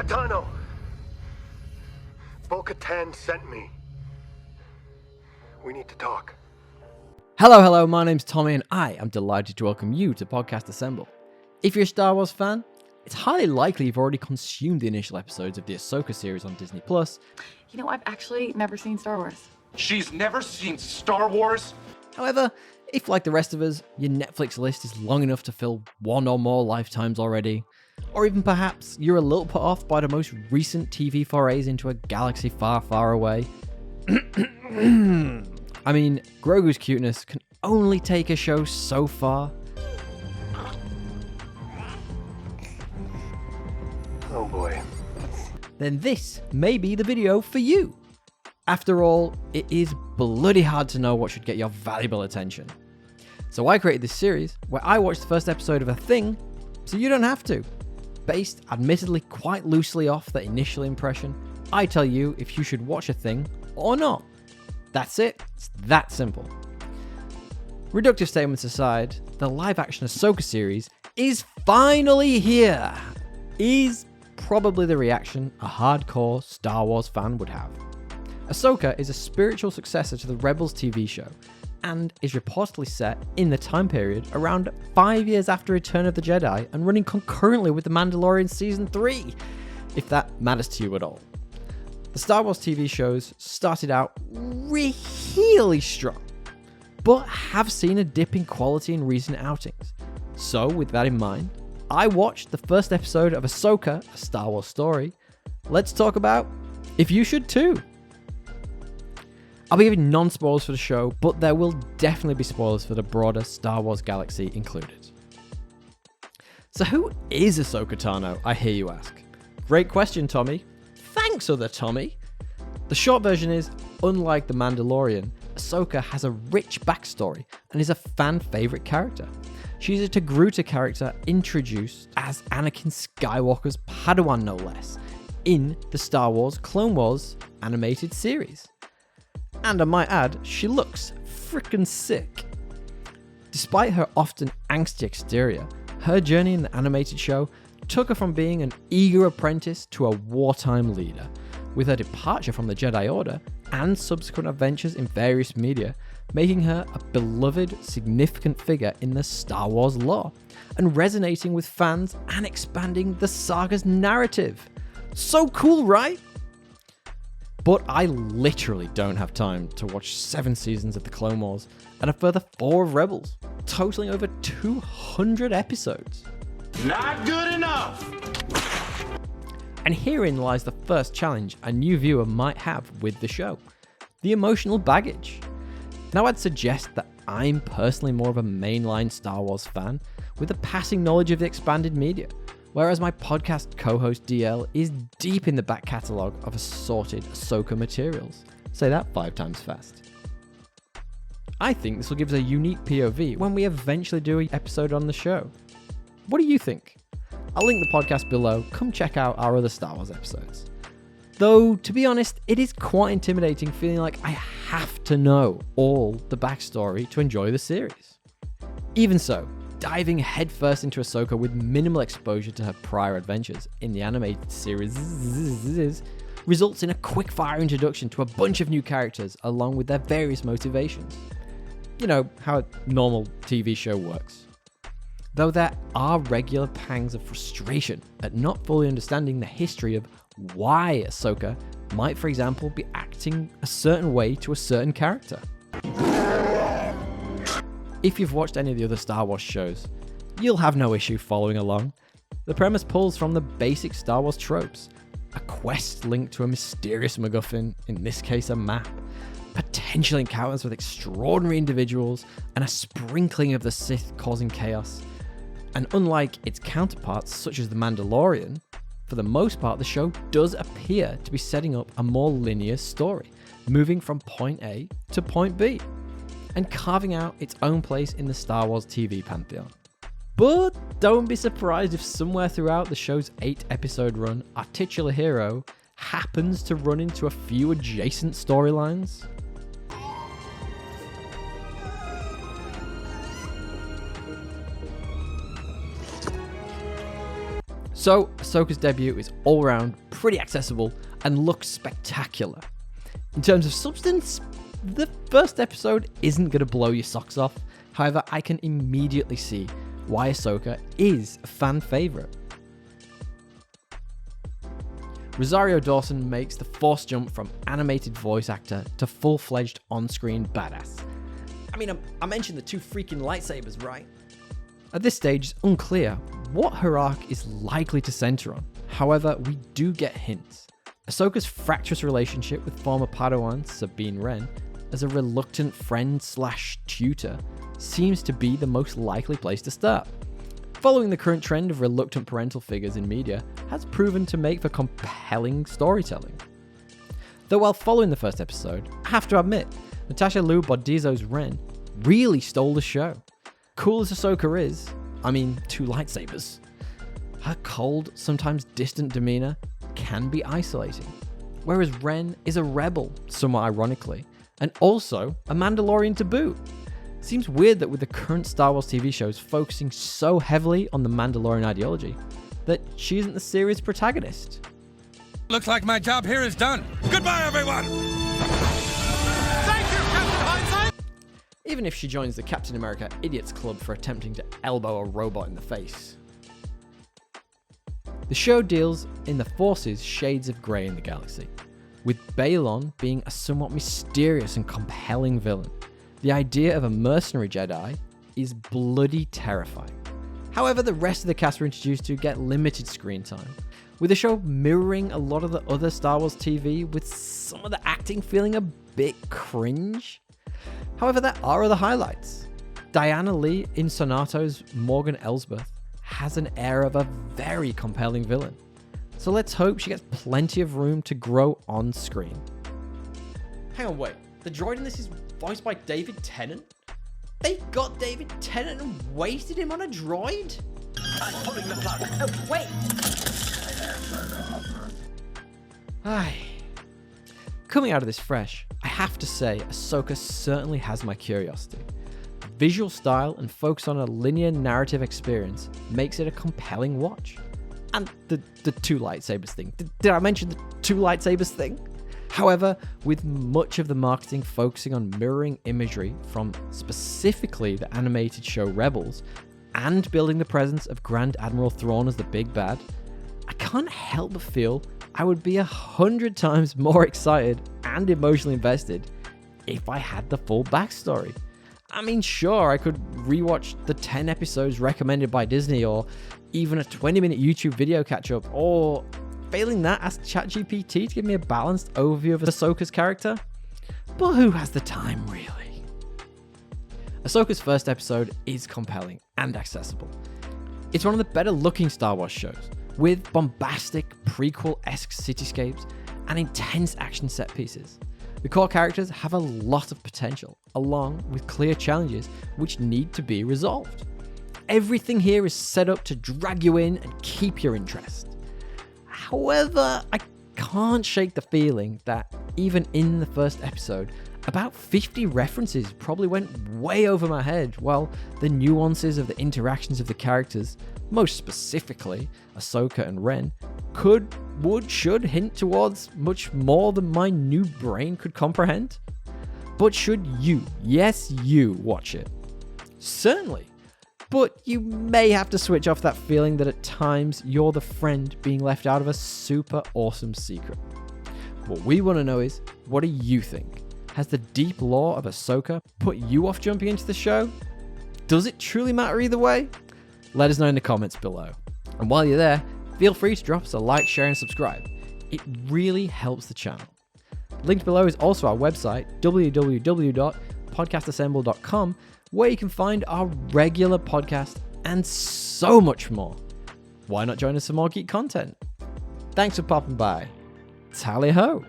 Tano! Bo-Katan sent me. We need to talk. Hello, my name's Tommy and I am delighted to welcome you to Podcast Assemble. If you're a Star Wars fan, it's highly likely you've already consumed the initial episodes of the Ahsoka series on Disney+. You know, I've actually never seen Star Wars. She's never seen Star Wars? However, if like the rest of us, your Netflix list is long enough to fill one or more lifetimes already, or even perhaps you're a little put off by the most recent TV forays into a galaxy far, far away, I mean, Grogu's cuteness can only take a show so far. Oh boy. Then this may be the video for you. After all, it is bloody hard to know what should get your valuable attention. So I created this series where I watched the first episode of a thing, so you don't have to. Based, admittedly, quite loosely off that initial impression, I tell you if you should watch a thing or not. That's it. It's that simple. Reductive statements aside, the live-action Ahsoka series is finally here. Is probably the reaction a hardcore Star Wars fan would have. Ahsoka is a spiritual successor to the Rebels TV show and is reportedly set in the time period around 5 years after Return of the Jedi and running concurrently with The Mandalorian Season 3, if that matters to you at all. The Star Wars TV shows started out really strong, but have seen a dip in quality in recent outings. So, with that in mind, I watched the first episode of Ahsoka, A Star Wars Story. Let's talk about if you should too. I'll be giving non-spoilers for the show, but there will definitely be spoilers for the broader Star Wars galaxy included. So who is Ahsoka Tano, I hear you ask? Great question, Tommy. Thanks, other Tommy. The short version is, unlike The Mandalorian, Ahsoka has a rich backstory and is a fan favourite character. She's a Togruta character introduced as Anakin Skywalker's Padawan no less, in the Star Wars Clone Wars animated series. And I might add, she looks frickin' sick. Despite her often angsty exterior, her journey in the animated show took her from being an eager apprentice to a wartime leader, with her departure from the Jedi Order and subsequent adventures in various media, making her a beloved, significant figure in the Star Wars lore, and resonating with fans and expanding the saga's narrative. So cool, right? But I literally don't have time to watch 7 seasons of the Clone Wars and a further 4 of Rebels, totaling over 200 episodes. Not good enough! And herein lies the first challenge a new viewer might have with the show: the emotional baggage. Now, I'd suggest that I'm personally more of a mainline Star Wars fan with a passing knowledge of the expanded media, whereas my podcast co-host DL is deep in the back catalogue of assorted Ahsoka materials. Say that 5 times fast. I think this will give us a unique POV when we eventually do an episode on the show. What do you think? I'll link the podcast below. Come check out our other Star Wars episodes. Though, to be honest, it is quite intimidating feeling like I have to know all the backstory to enjoy the series. Even so, diving headfirst into Ahsoka with minimal exposure to her prior adventures in the animated series results in a quick-fire introduction to a bunch of new characters along with their various motivations. You know, how a normal TV show works. Though there are regular pangs of frustration at not fully understanding the history of why Ahsoka might, for example, be acting a certain way to a certain character. If you've watched any of the other Star Wars shows, you'll have no issue following along. The premise pulls from the basic Star Wars tropes: a quest linked to a mysterious MacGuffin, in this case a map, potential encounters with extraordinary individuals, and a sprinkling of the Sith causing chaos. And unlike its counterparts, such as The Mandalorian, for the most part the show does appear to be setting up a more linear story, moving from point A to point B, and carving out its own place in the Star Wars TV pantheon. But don't be surprised if somewhere throughout the show's 8-episode run, our titular hero happens to run into a few adjacent storylines. So, Ahsoka's debut is all round pretty accessible and looks spectacular. In terms of substance, the first episode isn't going to blow your socks off. However, I can immediately see why Ahsoka is a fan favourite. Rosario Dawson makes the force jump from animated voice actor to full-fledged on-screen badass. I mean, I mentioned the 2 freaking lightsabers, right? At this stage, it's unclear what her arc is likely to centre on. However, we do get hints. Ahsoka's fractious relationship with former Padawan Sabine Wren as a reluctant friend/tutor seems to be the most likely place to start. Following the current trend of reluctant parental figures in media has proven to make for compelling storytelling. Though while following the first episode, I have to admit, Natasha Liu Bordizzo's Ren really stole the show. Cool as Ahsoka is, 2 lightsabers, her cold, sometimes distant demeanor can be isolating. Whereas Ren is a rebel, somewhat ironically, and also a Mandalorian to boot. Seems weird that with the current Star Wars TV shows focusing so heavily on the Mandalorian ideology, that she isn't the series' protagonist. Looks like my job here is done. Goodbye, everyone! Thank you, Captain Hindsight! Even if she joins the Captain America Idiots Club for attempting to elbow a robot in the face. The show deals in the Force's shades of grey in the galaxy, with Balon being a somewhat mysterious and compelling villain. The idea of a mercenary Jedi is bloody terrifying. However, the rest of the cast we're introduced to get limited screen time, with the show mirroring a lot of the other Star Wars TV, with some of the acting feeling a bit cringe. However, there are other highlights. Diana Lee in Sonato's Morgan Elsbeth has an air of a very compelling villain, so let's hope she gets plenty of room to grow on screen. Hang on, wait. The droid in this is voiced by David Tennant? They got David Tennant and wasted him on a droid? I'm pulling the plug. Oh, wait! Aye. Coming out of this fresh, I have to say Ahsoka certainly has my curiosity. Visual style and focus on a linear narrative experience makes it a compelling watch. And the 2 lightsabers thing. Did I mention the 2 lightsabers thing? However, with much of the marketing focusing on mirroring imagery from specifically the animated show Rebels, and building the presence of Grand Admiral Thrawn as the big bad, I can't help but feel I would be 100 times more excited and emotionally invested if I had the full backstory. Sure, I could rewatch the 10 episodes recommended by Disney, or even a 20-minute YouTube video catch-up, or failing that, ask ChatGPT to give me a balanced overview of Ahsoka's character. But who has the time, really? Ahsoka's first episode is compelling and accessible. It's one of the better looking Star Wars shows, with bombastic, prequel-esque cityscapes and intense action set pieces. The core characters have a lot of potential, along with clear challenges which need to be resolved. Everything here is set up to drag you in and keep your interest. However, I can't shake the feeling that even in the first episode, about 50 references probably went way over my head, while the nuances of the interactions of the characters, most specifically Ahsoka and Ren, should hint towards much more than my new brain could comprehend. But should you, yes you, watch it? Certainly. But you may have to switch off that feeling that at times you're the friend being left out of a super awesome secret. What we want to know is, what do you think? Has the deep lore of Ahsoka put you off jumping into the show? Does it truly matter either way? Let us know in the comments below. And while you're there, feel free to drop us a like, share, and subscribe. It really helps the channel. Linked below is also our website, www.podcastassemble.com, where you can find our regular podcast and so much more. Why not join us for more geek content? Thanks for popping by. Tally ho!